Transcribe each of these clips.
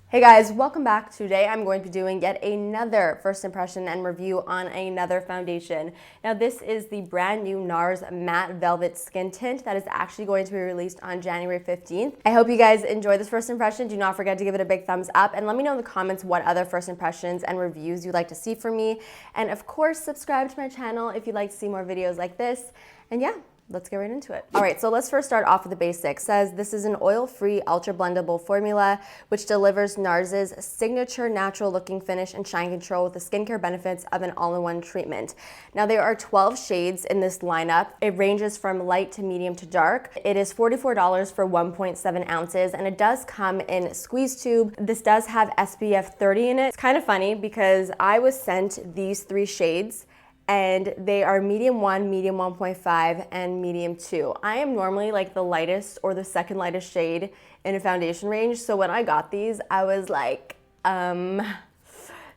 Hey guys, welcome back. Today I'm going to be doing yet another first impression and review on another foundation. Now this is the brand new NARS Matte Velvet Skin Tint that is actually going to be released on January 15th. I hope you guys enjoy this first impression. Do not forget to give it a big thumbs up and let me know in the comments what other first impressions and reviews you'd like to see from me. And of course, subscribe to my channel if you'd like to see more videos like this. And yeah, let's get right into it. All right, so let's first start off with the basics. It says this is an oil-free, ultra-blendable formula which delivers NARS's signature natural-looking finish and shine control with the skincare benefits of an all-in-one treatment. Now there are 12 shades in this lineup. It ranges from light to medium to dark. It is $44 for 1.7 ounces, and it does come in squeeze tube. This does have SPF 30 in it. It's kind of funny because I was sent these three shades and they are medium 1, medium 1.5, and medium 2. I am normally like the lightest or the second lightest shade in a foundation range, so when I got these, I was like,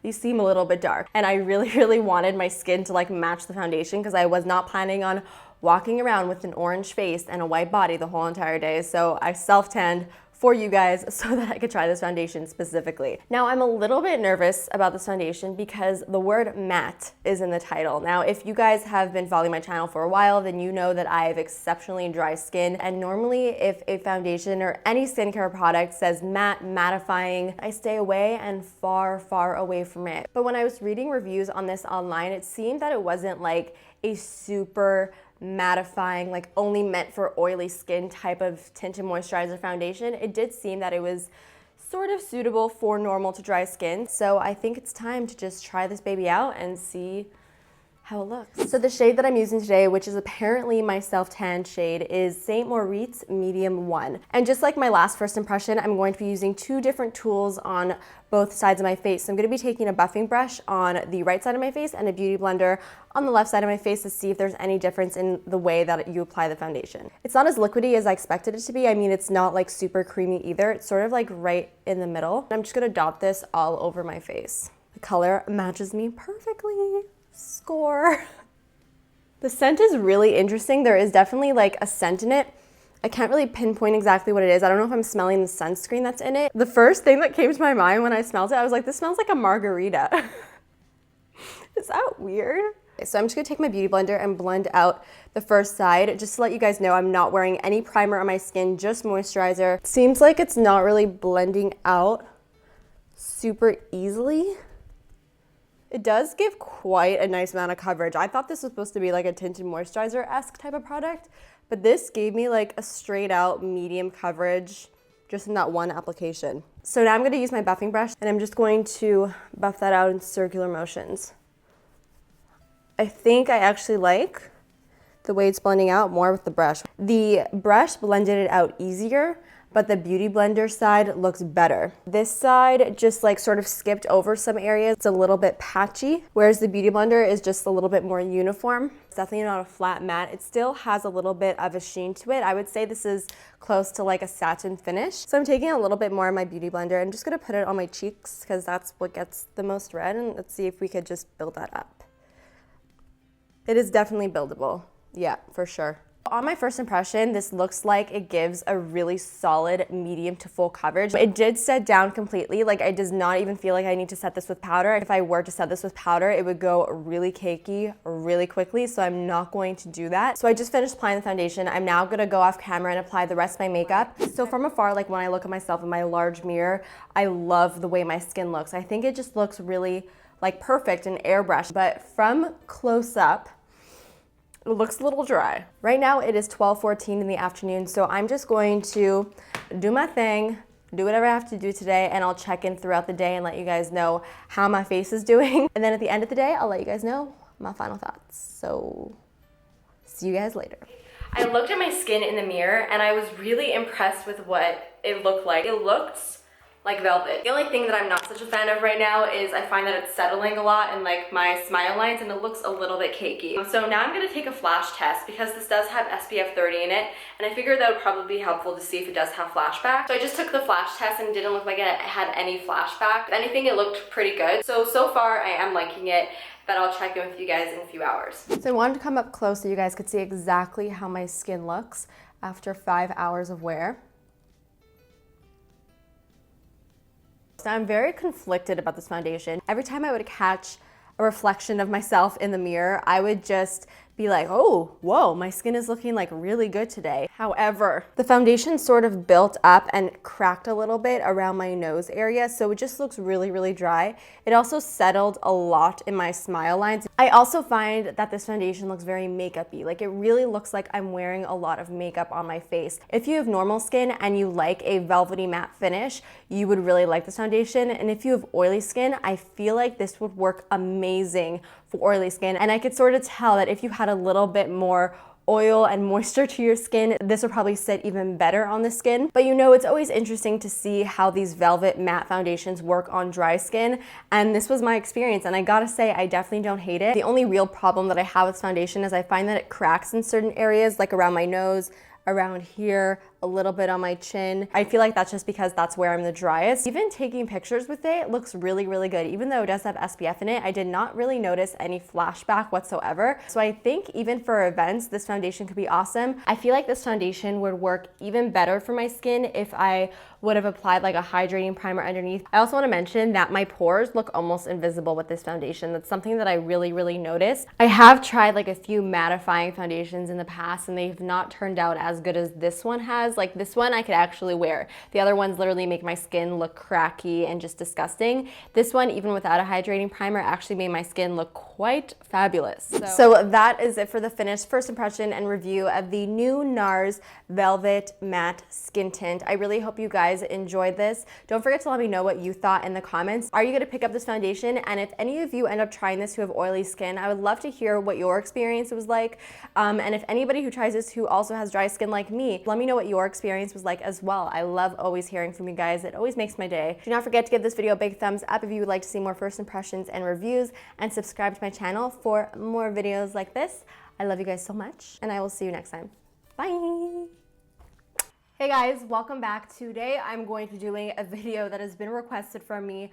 these seem a little bit dark. And I really wanted my skin to like match the foundation because I was not planning on walking around with an orange face and a white body the whole entire day, so I self-tanned for you guys so that I could try this foundation specifically. Now I'm a little bit nervous about this foundation because the word matte is in the title. Now if you guys have been following my channel for a while, then you know that I have exceptionally dry skin, and normally if a foundation or any skincare product says matte, mattifying, I stay away and far away from it. But when I was reading reviews on this online, it seemed that it wasn't like a super mattifying, like only meant for oily skin type of tinted moisturizer foundation. It did seem that it was sort of suitable for normal to dry skin. So I think it's time to just try this baby out and see how it looks. So the shade that I'm using today, which is apparently my self-tan shade, is St. Moritz Medium 1. And just like my last first impression, I'm going to be using two different tools on both sides of my face. So I'm going to be taking a buffing brush on the right side of my face and a beauty blender on the left side of my face to see if there's any difference in the way that you apply the foundation. It's not as liquidy as I expected it to be. I mean, it's not like super creamy either. It's sort of like right in the middle. I'm just going to dot this all over my face. The color matches me perfectly. Score. The scent is really interesting. There is definitely like a scent in it. I can't really pinpoint exactly what it is. I don't know if I'm smelling the sunscreen that's in it. The first thing that came to my mind when I smelled it, I was like, this smells like a margarita. Is that weird? So I'm just gonna take my beauty blender and blend out the first side. Just to let you guys know, I'm not wearing any primer on my skin, just moisturizer. Seems like it's not really blending out super easily. It does give quite a nice amount of coverage. I thought this was supposed to be like a tinted moisturizer-esque type of product, but this gave me like a straight out medium coverage just in that one application. So now I'm gonna use my buffing brush and I'm just going to buff that out in circular motions. I think I actually like the way it's blending out more with the brush. The brush blended it out easier, but the beauty blender side looks better. This side just like sort of skipped over some areas. It's a little bit patchy, whereas the beauty blender is just a little bit more uniform. It's definitely not a flat matte. It still has a little bit of a sheen to it. I would say this is close to like a satin finish. So I'm taking a little bit more of my beauty blender and just gonna put it on my cheeks because that's what gets the most red, and let's see if we could just build that up. It is definitely buildable. Yeah, for sure. On my first impression, this looks like it gives a really solid medium to full coverage. It did set down completely. Like, I does not even feel like I need to set this with powder. If I were to set this with powder, it would go really cakey really quickly, so I'm not going to do that. So I just finished applying the foundation. I'm now gonna go off camera and apply the rest of my makeup. So from afar, like when I look at myself in my large mirror, I love the way my skin looks. I think it just looks really like perfect and airbrushed, but from close up, it looks a little dry. Right now it is 12:14 in the afternoon, so I'm just going to do my thing, do whatever I have to do today, and I'll check in throughout the day and let you guys know how my face is doing. And then at the end of the day, I'll let you guys know my final thoughts. So see you guys later. I looked at my skin in the mirror and I was really impressed with what it looked like. It looked like velvet. The only thing that I'm not such a fan of right now is I find that it's settling a lot in like my smile lines and it looks a little bit cakey. So now I'm gonna take a flash test because this does have SPF 30 in it, and I figured that would probably be helpful to see if it does have flashback. So I just took the flash test and it didn't look like it had any flashback. If anything, it looked pretty good. So far I am liking it, but I'll check in with you guys in a few hours. So I wanted to come up close so you guys could see exactly how my skin looks after 5 hours of wear. So I'm very conflicted about this foundation. Every time I would catch a reflection of myself in the mirror, I would just be like, oh, whoa, my skin is looking like really good today. However, the foundation sort of built up and cracked a little bit around my nose area, so it just looks really, really dry. It also settled a lot in my smile lines. I also find that this foundation looks very makeup-y. Like, it really looks like I'm wearing a lot of makeup on my face. If you have normal skin and you like a velvety matte finish, you would really like this foundation. And if you have oily skin, I feel like this would work amazing for oily skin. And I could sort of tell that if you had a little bit more oil and moisture to your skin, this would probably sit even better on the skin. But you know, it's always interesting to see how these velvet matte foundations work on dry skin, and this was my experience, and I gotta say, I definitely don't hate it. The only real problem that I have with foundation is I find that it cracks in certain areas, like around my nose, around here, a little bit on my chin. I feel like that's just because that's where I'm the driest. Even taking pictures with it looks really, really good. Even though it does have SPF in it, I did not really notice any flashback whatsoever. So I think even for events, this foundation could be awesome. I feel like this foundation would work even better for my skin if I would have applied like a hydrating primer underneath. I also want to mention that my pores look almost invisible with this foundation. That's something that I really, really noticed. I have tried like a few mattifying foundations in the past, and they've not turned out as good as this one has. Like, this one I could actually wear. The other ones literally make my skin look cracky and just disgusting. This one, even without a hydrating primer, actually made my skin look quite fabulous. So that is it for the finished first impression and review of the new NARS Velvet Matte Skin Tint. I really hope you guys enjoyed this. Don't forget to let me know what you thought in the comments. Are you going to pick up this foundation? And if any of you end up trying this who have oily skin, I would love to hear what your experience was like. And if anybody who tries this who also has dry skin like me, let me know what your experience was like as well. I love always hearing from you guys. It always makes my day. Do not forget to give this video a big thumbs up if you would like to see more first impressions and reviews, and subscribe to my channel for more videos like this. I love you guys so much, and I will see you next time. Bye! Hey guys, welcome back. Today I'm going to be doing a video that has been requested from me